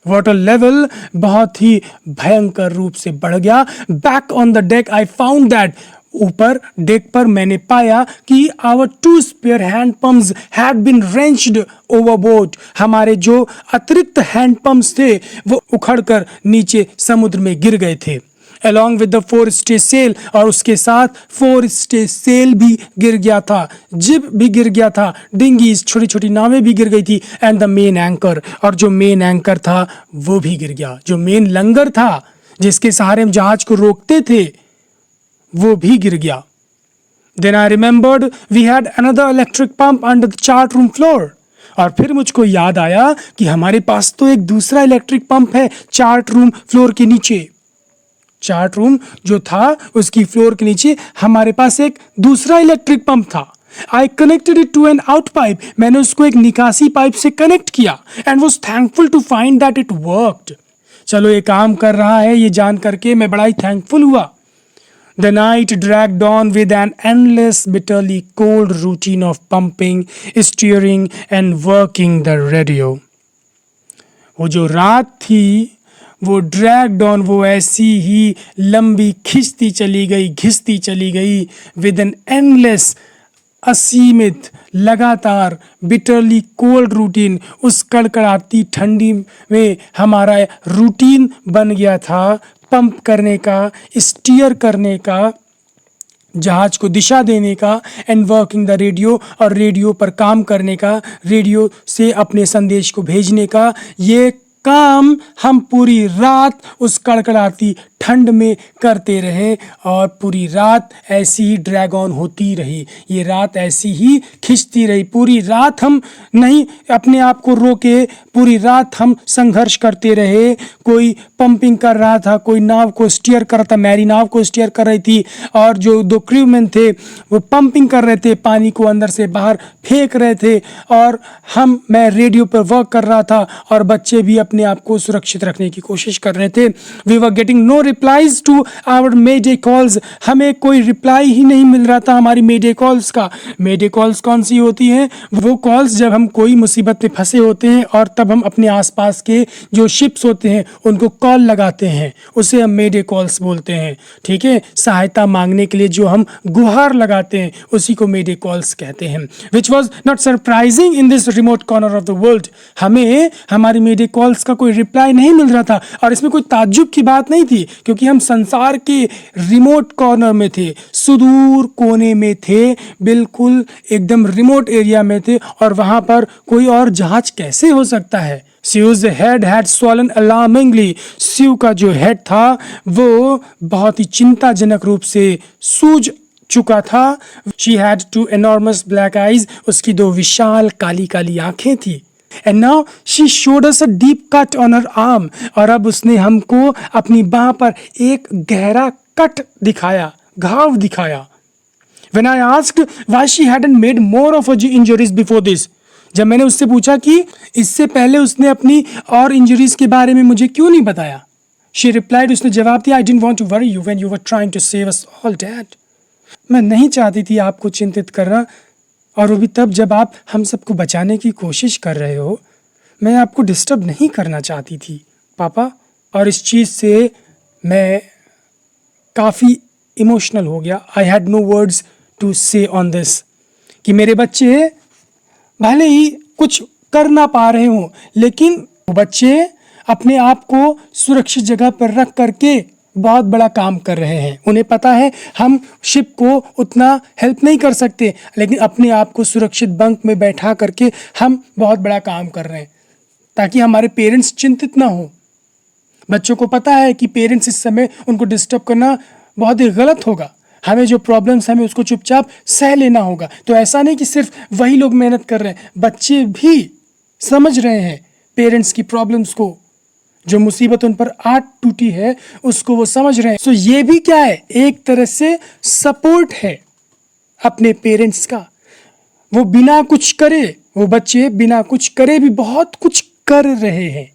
water level बहुत ही भयंकर रूप से बढ़ गया. Back on the deck I found that, ऊपर डेक पर मैंने पाया कि our 2 spare hand pumps had been wrenched overboard. हमारे जो अतिरिक्त हैंड पंप्स थे वो उखड़कर नीचे समुद्र में गिर गए थे. along with the forestay sail, और उसके साथ forestay sail भी गिर गया था, जिब भी गिर गया था, डिंगीज, छोटी छोटी नावें भी गिर गई थी, एंड द मेन एंकर, और जो मेन एंकर था वो भी गिर गया. जो मेन लंगर था जिसके सहारे हम जहाज को रोकते थे वो भी गिर गया. Then I remembered we had another electric pump under the chart room floor. और फिर मुझको याद आया कि हमारे पास तो एक दूसरा इलेक्ट्रिक पंप है चार्ट रूम फ्लोर के नीचे. चार्ट रूम जो था उसकी फ्लोर के नीचे हमारे पास एक दूसरा इलेक्ट्रिक पंप था. I connected it to an out pipe. मैंने उसको एक निकासी पाइप से कनेक्ट किया and was thankful to find that it worked. चलो ये काम कर रहा है, ये जान करके मैं बड़ा ही थैंकफुल हुआ. The night dragged on with an endless, bitterly cold routine of pumping, steering and working the radio. वो जो रात थी वो dragged on, वो ऐसी ही लंबी खिंचती चली गई, घिसती चली गई, with an endless, असीमित, लगातार, बिटरली कोल्ड रूटीन. उस कड़कड़ाती ठंडी में हमारा रूटीन बन गया था पंप करने का, स्टीयर करने का, जहाज को दिशा देने का, एंड वर्किंग द रेडियो, और रेडियो पर काम करने का, रेडियो से अपने संदेश को भेजने का। ये काम हम पूरी रात उस कड़कड़ाती ठंड में करते रहे और पूरी रात ऐसी ही ड्रैग ऑन होती रही। ये रात ऐसी ही खिंचती रही। पूरी रात हम नहीं अपने आप को रोके, पूरी रात हम संघर्ष करते रहे। कोई पंपिंग कर रहा था, कोई नाव को स्टीयर कर रहा था, मैरी नाव को स्टीयर कर रही थी, और जो 2 क्रूमैन थे वो पंपिंग कर रहे थे, पानी को अंदर से बाहर फेंक रहे थे, और मैं रेडियो पर वर्क कर रहा था, और बच्चे भी अपने आप को सुरक्षित रखने की कोशिश कर रहे थे। We were getting no replies to our mayday calls. हमें कोई रिप्लाई ही नहीं मिल रहा था हमारी मेडे कॉल्स का। मेडे कॉल्स कौन सी होती हैं? वो कॉल्स जब हम कोई मुसीबत में फंसे होते हैं और तब हम अपने आसपास के जो शिप्स होते हैं उनको कॉल लगाते हैं, उसे हम मेडे कॉल्स बोलते हैं। ठीक है, सहायता मांगने के लिए जो हम गुहार लगाते हैं उसी को मेडे कॉल्स कहते हैं। Which was not surprising in this remote corner of the world. हमें हमारी मेडे कॉल्स का कोई रिप्लाई नहीं मिल रहा था, और इसमें कोई ताज्जुब की बात नहीं थी, क्योंकि हम संसार के रिमोट कॉर्नर में थे, सुदूर कोने में थे, बिल्कुल एकदम रिमोट एरिया में थे, और वहां पर कोई और जहाज कैसे हो सकता है? Sue's head had swollen alarmingly. Sue का जो हेड था वो बहुत ही चिंताजनक रूप से सूज चुका था। She had 2 enormous black eyes. उसकी 2 विशाल काली काली आंखें थी। And now she showed us a deep cut on her arm. और अब उसने हमको अपनी बाह पर एक गहरा कट दिखाया, घाव दिखाया। When I asked why she hadn't made more of her injuries before this, जब मैंने उससे पूछा कि इससे पहले उसने अपनी और इंजरीज के बारे में मुझे क्यों नहीं बताया, she replied, उसने जवाब दिया, I didn't want to worry you when you were trying to save us all, Dad. मैं नहीं चाहती थी आपको चिंतित करना, और वो भी तब जब आप हम सबको बचाने की कोशिश कर रहे हो। मैं आपको डिस्टर्ब नहीं करना चाहती थी पापा। और इस चीज़ से मैं काफ़ी इमोशनल हो गया। I had no words to say on this, कि मेरे बच्चे भले ही कुछ कर ना पा रहे हों, लेकिन वो बच्चे अपने आप को सुरक्षित जगह पर रख करके बहुत बड़ा काम कर रहे हैं। उन्हें पता है हम शिप को उतना हेल्प नहीं कर सकते, लेकिन अपने आप को सुरक्षित बंक में बैठा करके हम बहुत बड़ा काम कर रहे हैं, ताकि हमारे पेरेंट्स चिंतित ना हो। बच्चों को पता है कि पेरेंट्स इस समय उनको डिस्टर्ब करना बहुत ही गलत होगा। हमें जो प्रॉब्लम्स हमें उसको चुपचाप सह लेना होगा। तो ऐसा नहीं कि सिर्फ वही लोग मेहनत कर रहे हैं, बच्चे भी समझ रहे हैं पेरेंट्स की प्रॉब्लम्स को, जो मुसीबत उन पर आ टूटी है उसको वो समझ रहे हैं। सो ये भी क्या है, एक तरह से सपोर्ट है अपने पेरेंट्स का। वो बिना कुछ करे, वो बच्चे बिना कुछ करे भी बहुत कुछ कर रहे हैं।